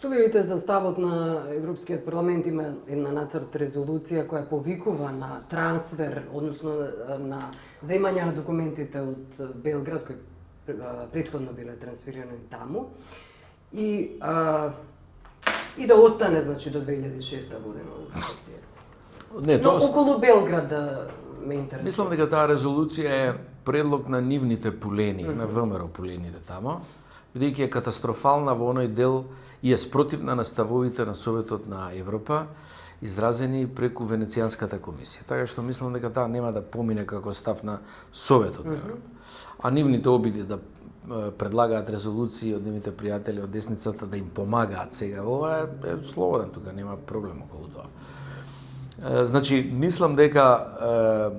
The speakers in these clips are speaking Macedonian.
Што велите за ставот на Европскиот парламент? Има една нацрт резолуција која повикува на трансфер, односно на земање на документите од Белград, кои претходно биле трансферирани таму, и да остане, значи, до 2006 година лустрацијата. Не, Но околу Белград ме интересува. Мислам дека таа резолуција е предлог на нивните полени, на ВМРО полените тамо, бидејќи е катастрофална во оној дел и е спротивна на ставовите на Советот на Европа, изразени преку Венецијанската комисија. Така што мислам дека таа нема да помине како став на Советот на Европа. А нивните обиди да предлагаат резолуции од нивните пријатели од десницата да им помагаат сега, ова е слободен, тука нема проблем околу тоа. Значи, мислам дека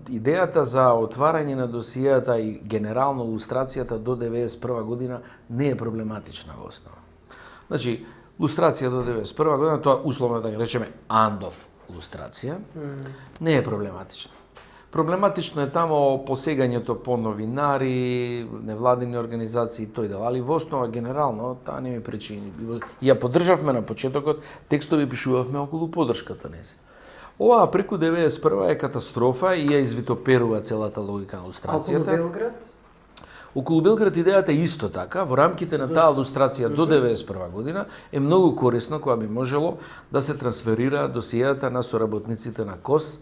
идејата за отварање на досијата и генерално лустрацијата до 91 година не е проблематична во основа. Значи, лустрација до 91 година, тоа условно да го речеме Андов лустрација, не е проблематична. Проблематично е тамо посегањето по новинари, невладини организации и тој дел, али во основа генерално таа не ми пречи. Ја поддржавме на почетокот, текстови пишувавме околу поддршката неси. Оваа преку 91 е катастрофа и ја извитоперува целата логика на лустрацијата. Околу Белград? Околу Белград идејата е исто така, во рамките на таа лустрација до 91 година е многу корисно кога би можело да се трансферира досијата на соработниците на КОС,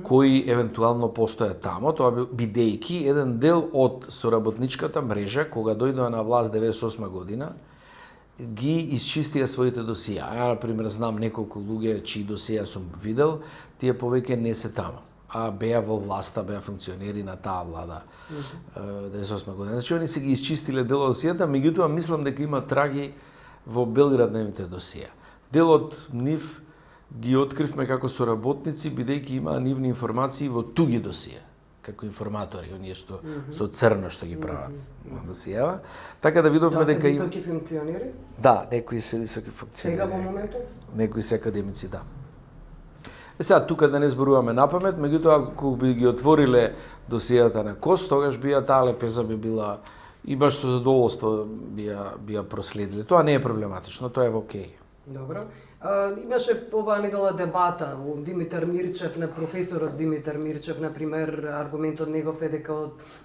кои евентуално постојат тамо, тоа бидејќи еден дел од соработничката мрежа, кога дојдоа на власт 98 година, ги исчистија своите досија. Ја, например, знам неколку луѓе чии досија сум видел, тие повеќе не се тамо, а беа во власта, беа функционери на таа влада 98 година. Значи, они се ги исчистиле дел од досијата, меѓутоа мислам дека има траги во Белград нивните досија. Дел од нив ги откривме како соработници, бидејќи имаа нивни информации во туги досија, како информатори, оние што со црно што ги прават досијава. Така да видовме дека се високи функционери? Да, некои се високи функционери. Сега во моментов? Некои се академици, да. Сега тука да не зборуваме напамет, меѓутоа ако би ги отвориле досијата на КОС, тогаш таа лепеза би била и баш со задоволство би ја проследиле. Тоа не е проблематично, тоа е во окей. Добро. Имаше оваа недела дебата у Димитар Мирчев, на професорот Димитар Мирчев, например, аргументот негов е дека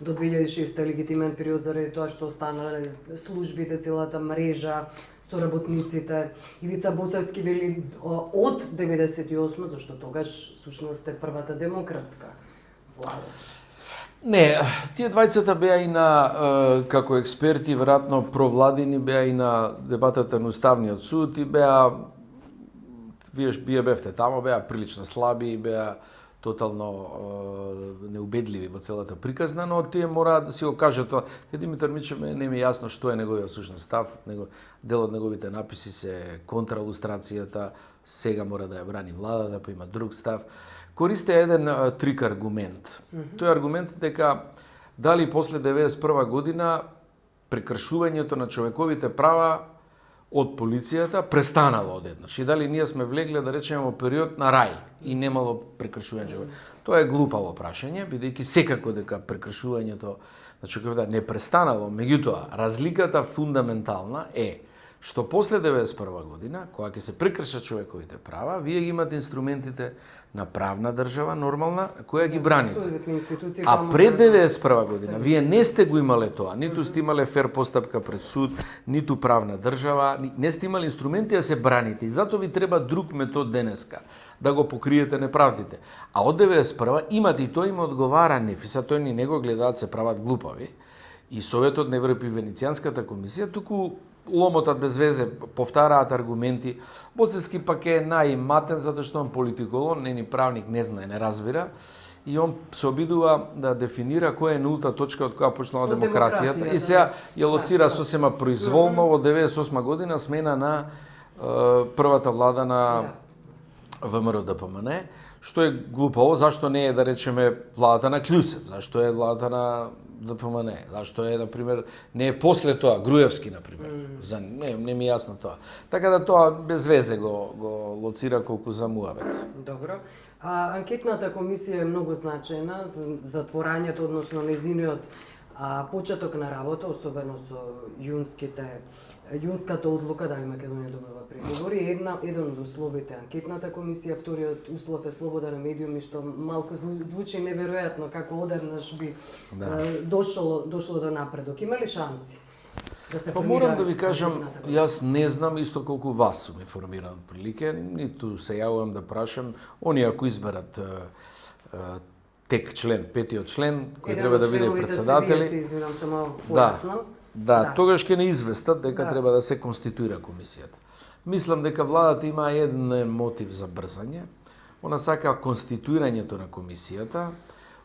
до 2006 е легитимен период заради тоа што останале службите, целата мрежа, соработниците. Ивица Боцевски вели од 98, зашто тогаш сушност е првата демократска влада. Не, тие двајцата беа и на, како експерти, веројатно провладини, беа и на дебатата на Уставниот суд и беа, вие бевте тамо, беа прилично слаби, беа тотално неубедливи во целата приказна, но тие мораат да си го кажат тоа. Кај Димитар Мирчев не ми е јасно што е неговиот сушен став, дел од неговите написи се контра лустрацијата, сега мора да ја брани владата, па има друг став. Користе еден трик аргумент. Тој аргумент е дека дали после 91 година прекршувањето на човековите права од полицијата престанало одеднаш. И дали ние сме влегле, да речеме, во период на рај и немало прекршување. Тоа е глупаво прашање, бидејќи секако дека прекршувањето на човековите не престанало, меѓутоа разликата фундаментална е што после 91 година, кога ќе се прекршат човековите права, вие имате инструментите на правна држава, нормална, која ги браните. А пред 91 година, вие не сте го имале тоа, ниту сте имале фер постапка пред суд, ниту правна држава, не сте имали инструменти да се браните. И затоа ви треба друг метод денеска, да го покриете неправдите. А од 91 имате и тој им одговара нив, и са тој ни него гледаат се прават глупави. И Советот на Европа и Венецијанската комисија, туку ломотат без везе, повтараат аргументи. Боцевски пак е наиматен, затоа што он политиколог, нени правник, не знае, не разбира. И он се обидува да дефинира која е нулта точка од која почнала демократијата. И сега ја лоцира сосема произволно во 98 година смена на првата влада на ВМРО ДПМН, што е глупаво, зашто не е, да речеме, владата на Клюсев, зашто е владата на ДПМН, зашто е, например, не е после тоа, Груевски, например. Не ми е јасно тоа. Така да тоа без везе го лоцира колку за муавет. Добро. Анкетната комисија е многу значајна, затворањето, односно незиниот А почеток на работа, особено со јунската одлука дали Македонија добива преговори, еден од условите анкетната комисија, вториот услов е слобода на медиуми, што малку звучи неверојатно како одеднаш би дошло до напредок. Има ли шанси да се формира? Морам да ви кажам, јас не знам исто колку вас сум информиран прилике, ниту се јавувам да прашам, они ако изберат тек член, петиот член, кој треба да биде председатели. Да, тогаш ќе не известат дека треба да се конституира комисијата. Мислам дека владата има еден мотив за брзање. Она сака конституирањето на комисијата,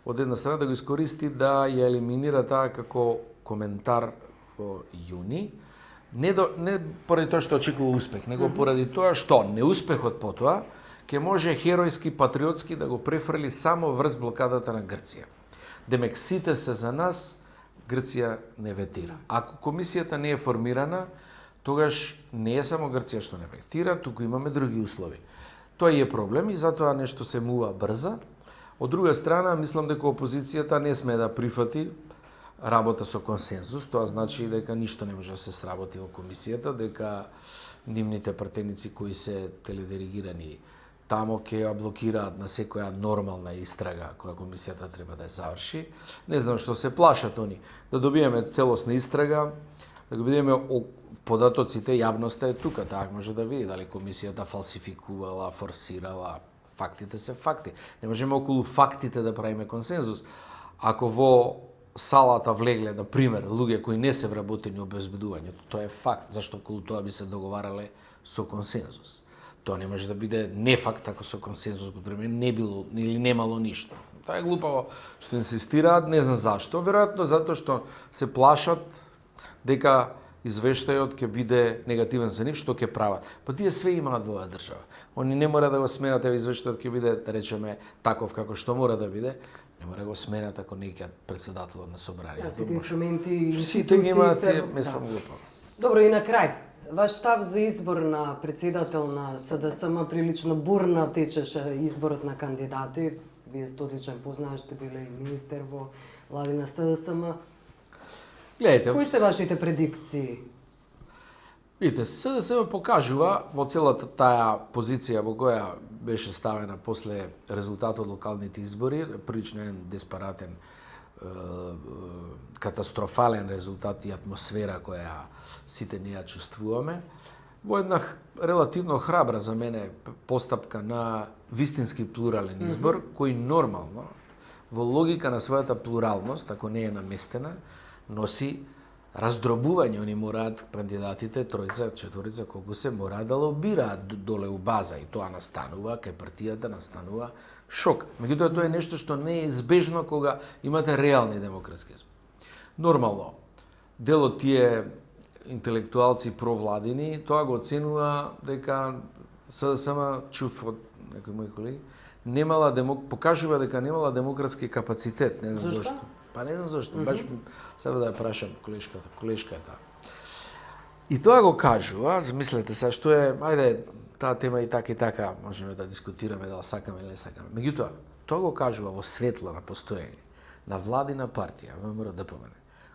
од една страна да го искористи да ја елиминира таа како коментар во јуни, не поради тоа што очекува успех, него поради тоа што неуспехот потоа ќе може херојски, патриотски да го префрли само врз блокадата на Грција. Демек, сите се за нас, Грција не ветира. Ако комисијата не е формирана, тогаш не е само Грција што не ветира, туку имаме други услови. Тоа е проблем и затоа нешто се мува брза. Од друга страна, мислам дека опозицијата не сме да прифати работа со консензус, тоа значи дека ништо не може да се сработи во комисијата, дека нивните пратеници кои се теледиригирани тамо ќе ја блокираат на секоја нормална истрага која комисијата треба да ја заврши. Не знам што се плашат они, да добиеме целосна истрага, да го видиме податоците, јавноста е тука, таа може да види дали комисијата фалсификувала, форсирала, фактите се факти. Не можеме околу фактите да правиме консензус. Ако во салата влегле, на пример, луѓе кои не се вработени обезбедувањето, тоа е факт, зашто околу тоа би се договарале со консензус. Тоа не може да биде нефакт ако со консензус го приме, не било или немало ништо. Тоа е глупаво што инсистираат, не знам зашто, веројатно затоа што се плашат дека извештајот ќе биде негативен за нив, што ќе прават. Па тие све имаат во оваа држава. Они не мора да го сменат, извештајот ќе биде, да речеме, таков како што мора да биде, не мора да го сменат ако не ќе председателот на собранието. Сите инструменти и сите ги имаат, мислам глупаво. Добро, и на крај, ваш став за избор на председател на СДСМ, прилично бурно течеше изборот на кандидати. Вие сте одличен познавач, сте биле и министер во влади на СДСМ. Гледайте, кои се вашите предикции? Видите, СДСМ покажува во целата таа позиција во која беше ставена после резултатот од локалните избори, прилично еден деспаратен, катастрофален резултат и атмосфера која сите ние ја чувствуваме, во една релативно храбра за мене постапка на вистински плурален избор, кој нормално, во логика на својата плуралност, ако не е наместена, носи раздробување. Они мораат, кандидатите, тројца, четворица, колку се, мораат да лобираат доле у база и тоа настанува, кај партијата настанува шок. Меѓутоа, тоа е нешто што не е избежно кога имате реални демократски избори. Нормално, дел од тие интелектуалци провладини, тоа го оценува дека СДСМ чув од некои мои колеги, покажува дека немала демократски капацитет, не знам зашто. Па не знам зашто, баш сега да ја прашам колешката. И тоа го кажува, замислете се, што е, ајде, таа тема и така, можеме да дискутираме, дали сакаме или не сакаме. Меѓутоа, тоа го кажува во светло на постоење на владина партија, ВМРО-ДПМН,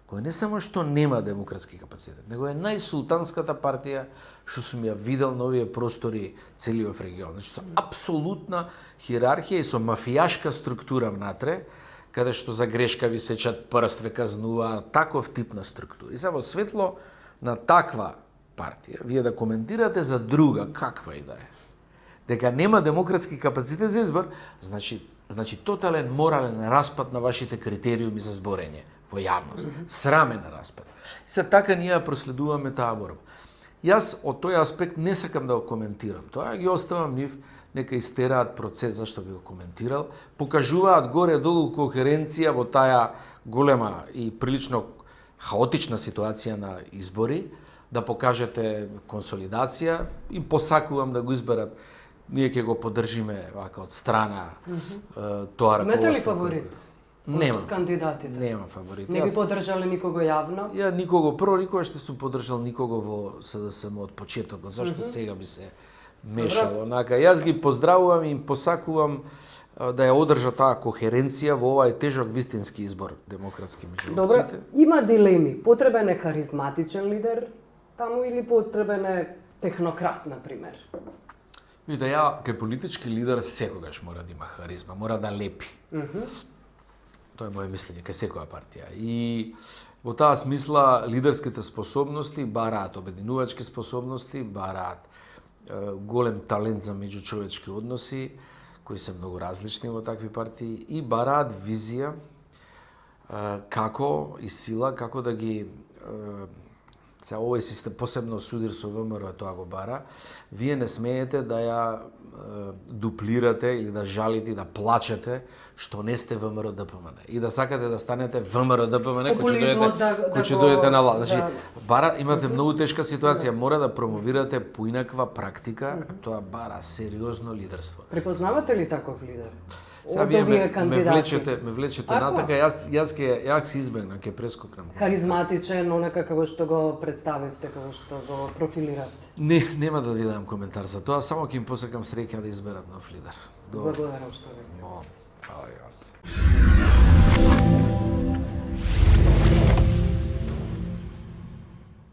која не само што нема демократски капацитет, него е најсултанската партија што сум ја видел на овие простори целиот регион. Значи, со апсолутна хиерархија и со мафијашка структура внатре, каде што за грешка ви сечат прст, ве казнуваат, таков тип на структура. И сега во светло на таква партија, вие да коментирате за друга, каква и да е, дека нема демократски капацитет за избор, значи тотален морален распад на вашите критериуми за зборење во јавност. Срамен распад. И се така ние ја проследуваме таа борба. Јас од тој аспект не сакам да го коментирам. Тоа ги оставам нив, нека истераат процес зашто би го коментирал. Покажуваат горе-долу кохеренција во таа голема и прилично хаотична ситуација на избори, да покажете консолидација и посакувам да го изберат. Ние ќе го поддржиме вака од страна тоа раководство. Имате ли фаворит? Немам. Кандидатите? Немам фаворит. Не би поддржале никого јавно? Ја никого, прво никогаш не сум поддржал никого во СДСМ од почетокот. Зашто сега би се мешало? Онака, јас ги поздравувам и им посакувам да ја одржа таа кохеренција во овај тежок вистински избор демократски меѓу Добро, опциите. има дилеми. Потребен е харизматичен лидер таму или потребен е технократ, например? И да ја, кај политички лидер, секогаш мора да има харизма, мора да лепи. Тоа е моје мислење, кај секоја партија. И во таа смисла, лидерските способности бараат обединувачки способности, бараат голем талент за меѓучовечки односи, кои се многу различни во такви партии, и бараат визија како и сила, како да ги сега овој систем, посебно судир со ВМРО, тоа го бара, вие не смеете да ја дуплирате или да жалите и да плачете што не сте ВМРО ДПМН и да сакате да станете ВМРО ДПМН кој ќе дојдете на власт. Значи, бара, имате многу тешка ситуација, мора да промовирате поинаква практика, тоа бара сериозно лидерство. Препознавате ли таков лидер? Сега вие ме влечете натака, јас ќе избегнам, ќе прескокнам. Харизматичен, онака како што го представивте, како што го профилиравте. Не, нема да ви дадам коментар за тоа, само ќе им посакам среќа да изберат нов лидер. Благодарам што ви. Хvala, јас.